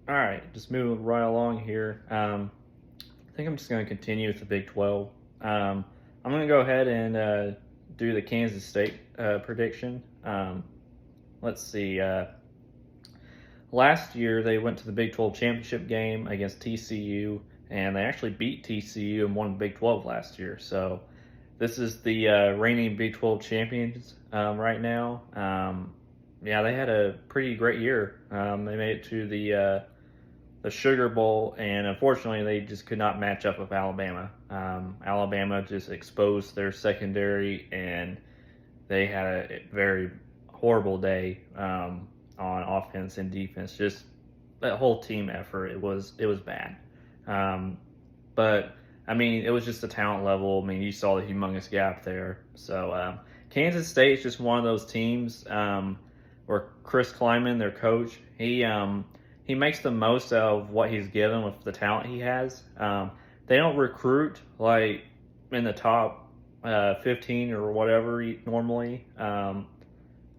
All right, just moving right along here. I think I'm just going to continue with the Big 12. I'm going to go ahead and do the Kansas State prediction. Let's see. Last year, they went to the Big 12 championship game against TCU, and they actually beat TCU and won the Big 12 last year. So this is the reigning Big 12 champions right now. Yeah, they had a pretty great year. They made it to the Sugar Bowl, and unfortunately, they just could not match up with Alabama. Alabama just exposed their secondary, and they had a very horrible day on offense and defense. Just that whole team effort, it was bad. But I mean, it was just the talent level. I mean, you saw the humongous gap there. So Kansas State is just one of those teams where Chris Kleiman, their coach, he makes the most of what he's given with the talent he has. They don't recruit like in the top 15 or whatever normally.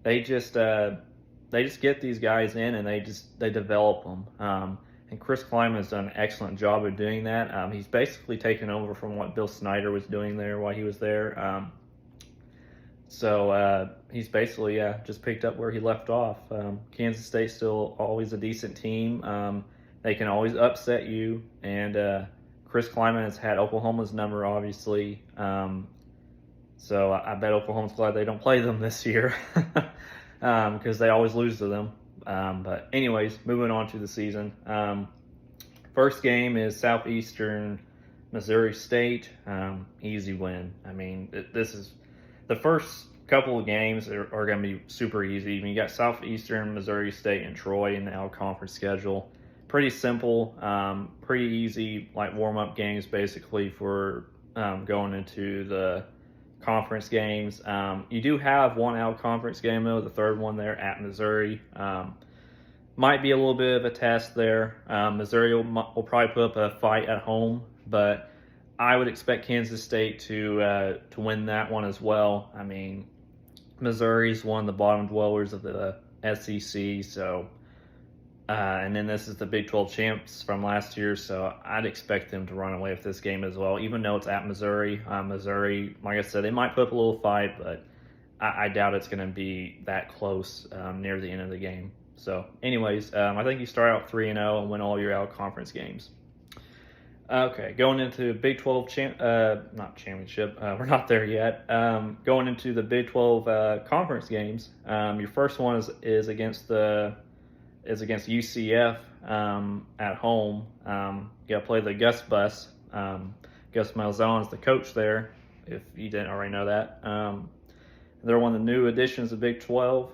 They just get these guys in and they develop them. And Chris Kleiman has done an excellent job of doing that. He's basically taken over from what Bill Snyder was doing there while he was there. So he's basically just picked up where he left off. Kansas State's still always a decent team. They can always upset you, and Chris Kleiman has had Oklahoma's number, obviously. So I bet Oklahoma's glad they don't play them this year because they always lose to them. But anyways, moving on to the season. First game is Southeastern Missouri State. Easy win. I mean, this is the first couple of games are going to be super easy. I mean, you got Southeastern Missouri State and Troy in the out-conference schedule. Pretty simple, pretty easy, like warm-up games basically for going into the conference games. You do have one out-conference game, though, the third one there at Missouri. Might be a little bit of a test there. Missouri will probably put up a fight at home, but I would expect Kansas State to win that one as well. I mean, Missouri's one of the bottom dwellers of the SEC, so and then this is the Big 12 champs from last year, so I'd expect them to run away with this game as well, even though it's at Missouri. Missouri, like I said, they might put up a little fight, but I doubt it's going to be that close near the end of the game. So anyways, I think you start out 3-0 and win all your out-conference games. Okay, going into Big 12 not championship. We're not there yet. Going into the Big 12 conference games. Your first one is against UCF at home. You got to play the Gus Bus. Gus Malzahn is the coach there. If you didn't already know that, they're one of the new additions of Big 12.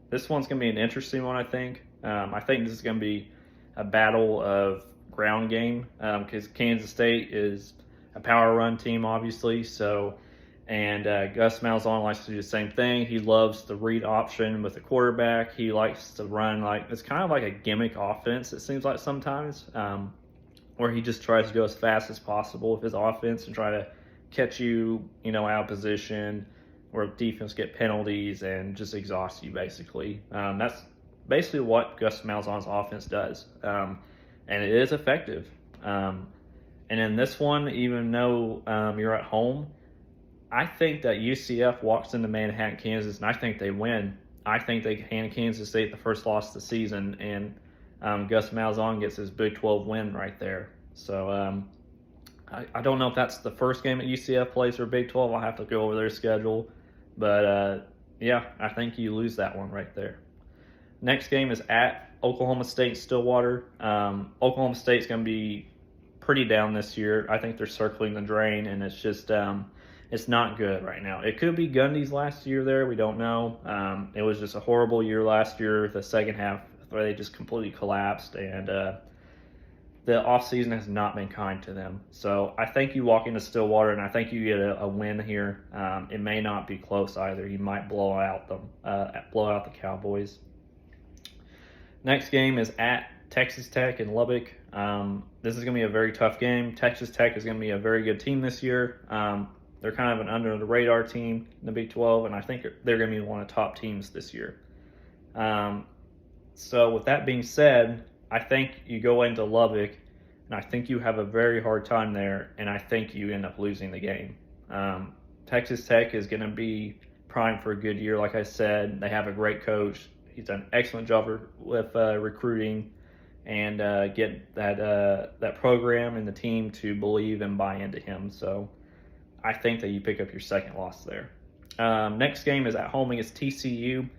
This one's going to be an interesting one, I think. I think this is going to be a battle of ground game because Kansas State is a power run team, obviously. So, and Gus Malzahn likes to do the same thing. He loves the read option with the quarterback. He likes to run it's kind of like a gimmick offense. It seems like sometimes where he just tries to go as fast as possible with his offense and try to catch you, out of position, where defense get penalties and just exhaust you basically. That's basically what Gus Malzahn's offense does. And it is effective. And in this one, even though you're at home, I think that UCF walks into Manhattan, Kansas, and I think they win. I think they hand Kansas State the first loss of the season, and Gus Malzahn gets his Big 12 win right there. So I don't know if that's the first game that UCF plays for Big 12. I'll have to go over their schedule. But, yeah, I think you lose that one right there. Next game is at Oklahoma State Stillwater. Oklahoma State's going to be pretty down this year. I think they're circling the drain, and it's just it's not good right now. It could be Gundy's last year there. We don't know. It was just a horrible year last year, the second half, where they just completely collapsed, and the offseason has not been kind to them. So I think you walk into Stillwater, and I think you get a win here. It may not be close either. You might blow out the Cowboys. Next game is at Texas Tech in Lubbock. This is going to be a very tough game. Texas Tech is going to be a very good team this year. They're kind of an under-the-radar team in the Big 12, and I think they're going to be one of the top teams this year. So with that being said, I think you go into Lubbock, and I think you have a very hard time there, and I think you end up losing the game. Texas Tech is going to be primed for a good year. Like I said, they have a great coach. He's done an excellent job with recruiting and get that program and the team to believe and buy into him. So I think that you pick up your second loss there. Next game is at home against TCU.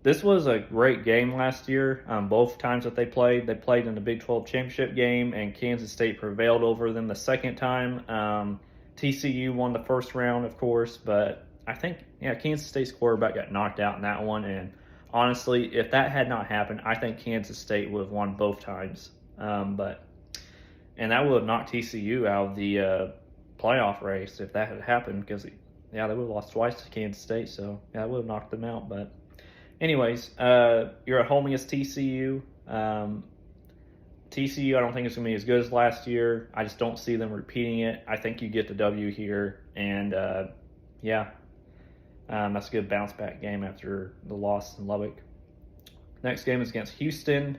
This was a great game last year. Both times that they played in the Big 12 championship game, and Kansas State prevailed over them the second time. TCU won the first round, of course, but I think, Kansas State's quarterback got knocked out in that one, and honestly, if that had not happened, I think Kansas State would have won both times. And that would have knocked TCU out of the playoff race if that had happened, because, they would have lost twice to Kansas State, so, that would have knocked them out. But anyways, you're at home against TCU. TCU, I don't think it's going to be as good as last year. I just don't see them repeating it. I think you get the W here, and that's a good bounce back game after the loss in Lubbock. Next game is against Houston.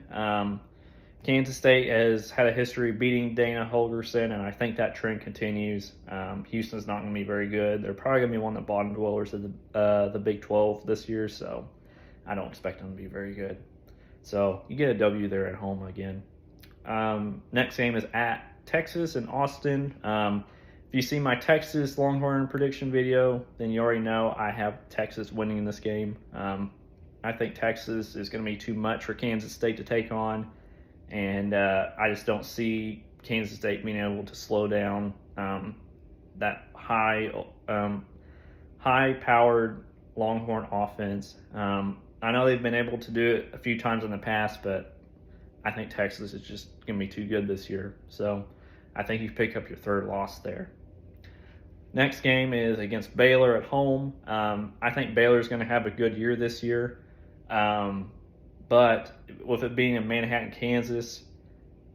Kansas State has had a history beating Dana Holgorsen, and I think that trend continues. Houston's not going to be very good. They're probably going to be one of the bottom dwellers of the Big 12 this year, so I don't expect them to be very good. So you get a W there at home again. Next game is at Texas in Austin. If you see my Texas Longhorn prediction video, then you already know I have Texas winning in this game. I think Texas is going to be too much for Kansas State to take on, and I just don't see Kansas State being able to slow down that high-powered Longhorn offense. I know they've been able to do it a few times in the past, but I think Texas is just going to be too good this year. So I think you pick up your third loss there. Next game is against Baylor at home. I think Baylor's going to have a good year this year. But with it being in Manhattan, Kansas,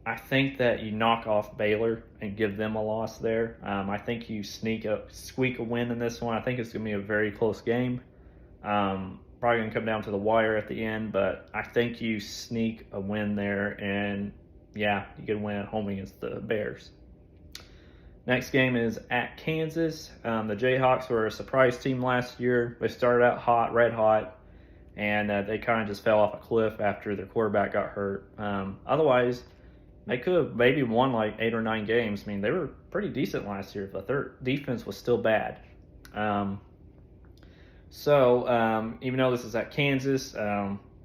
I think that you knock off Baylor and give them a loss there. I think you squeak a win in this one. I think it's going to be a very close game. Probably going to come down to the wire at the end, but I think you sneak a win there, and you get a win at home against the Bears. Next game is at Kansas. The Jayhawks were a surprise team last year. They started out red hot, and they kind of just fell off a cliff after their quarterback got hurt. Otherwise, they could have maybe won like 8 or 9 games. I mean, they were pretty decent last year, but their defense was still bad. So even though this is at Kansas,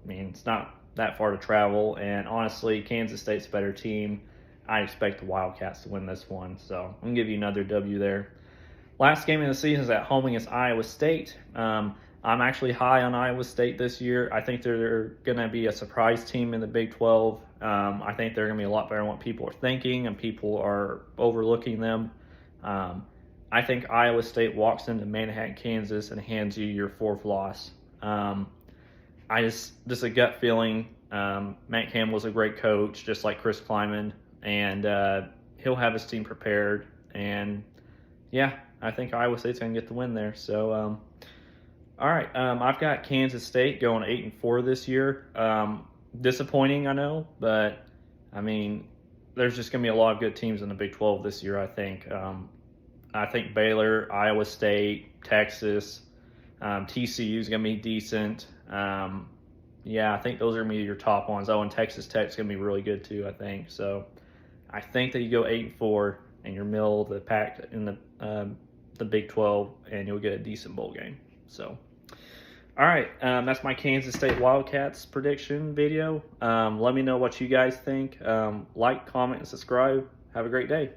it's not that far to travel, and honestly, Kansas State's a better team. I expect the Wildcats to win this one, so I'm going to give you another W there. Last game of the season is at home against Iowa State. I'm actually high on Iowa State this year. I think they're going to be a surprise team in the Big 12. I think they're going to be a lot better than what people are thinking, and people are overlooking them. I think Iowa State walks into Manhattan, Kansas, and hands you your fourth loss. Just a gut feeling. Matt Campbell's a great coach, just like Chris Kleiman, and he'll have his team prepared. And I think Iowa State's going to get the win there. So, all right, I've got Kansas State going 8-4 this year. Disappointing, I know, but there's just going to be a lot of good teams in the Big 12 this year, I think. I think Baylor, Iowa State, Texas, TCU is going to be decent. I think those are going to be your top ones. Oh, and Texas Tech's going to be really good too, I think. So I think that you go 8-4 and you're middle of the pack in the Big 12, and you'll get a decent bowl game. So, all right, that's my Kansas State Wildcats prediction video. Let me know what you guys think. Like, comment, and subscribe. Have a great day.